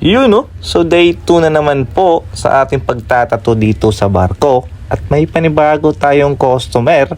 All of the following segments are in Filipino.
Yun no? So day 2 na naman po sa ating pagtatato dito sa barko. At may panibago tayong customer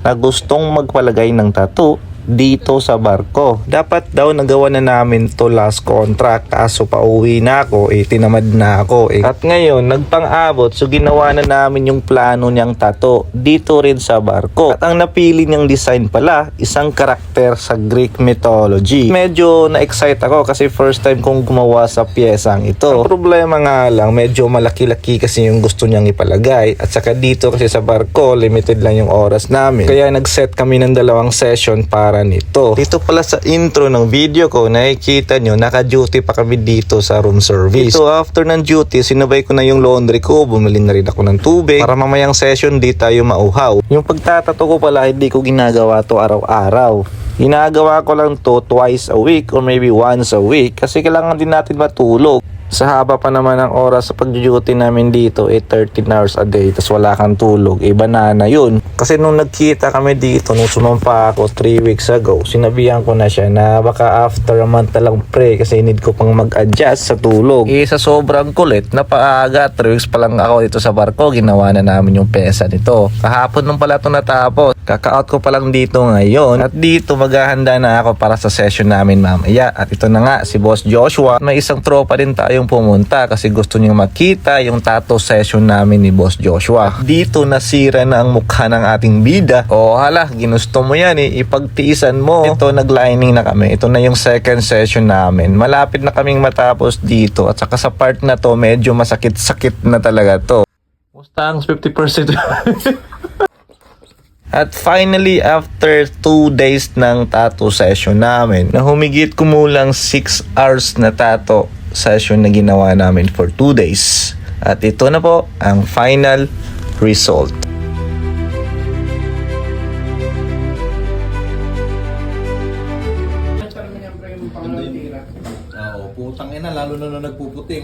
na gustong magpalagay ng tattoo dito sa barko. Dapat daw nagawa na namin to last contract, kaso pauwi na ako, tinamad na ako At ngayon, nagpang-abot, so ginawa na namin yung plano niyang tattoo dito rin sa barko. At ang napili niyang design pala, isang karakter sa Greek mythology. Medyo na-excite ako kasi first time kong gumawa sa piyesang ito. Ang problema nga lang, medyo malaki-laki kasi yung gusto niyang ipalagay. At saka dito kasi sa barko, limited lang yung oras namin. Kaya nag-set kami ng 2 session para nito. Dito pala sa intro ng video ko, nakikita nyo, naka-duty pa kami dito sa room service. So after ng duty, sinabay ko na yung laundry ko, bumili na rin ako ng tubig para mamayang session di tayo mauhaw. Yung pagtatato ko pala, hindi ko ginagawa to araw-araw. Ginagawa ko lang to twice a week or maybe once a week kasi kailangan din natin matulog. Sa haba pa naman ang oras sa pag-duty namin dito, 13 hours a day, tas wala kang tulog, banana yun. Kasi nung nagkita kami dito, nung sumampa ako 3 weeks ago, sinabihan ko na siya na baka after a month na lang pre, kasi need ko pang mag-adjust sa tulog. Sa sobrang kulit, napaaga, 3 weeks pa lang ako dito sa barko, ginawa na namin yung pesa nito. Kahapon nung pala ito natapos, kaka-out ko pa lang dito ngayon, at dito maghahanda na ako para sa session namin mamaya. At ito na nga, si Boss Joshua, may isang tropa din tayo pumunta kasi gusto niya makita yung tattoo session namin ni Boss Joshua. Dito nasira na ang mukha ng ating bida. O hala, ginusto mo yan ipagtiisan mo. Ito, naglining na kami. Ito na yung second session namin. Malapit na kaming matapos dito at saka sa part na to medyo masakit-sakit na talaga to. Musta ang 50%? At finally, after 2 days ng tattoo session namin, na humigit kumulang 6 hours na tattoo session na ginawa namin for 2 days. At ito na po ang final result. Oo, putang ina, lalo na nung nagpuputing.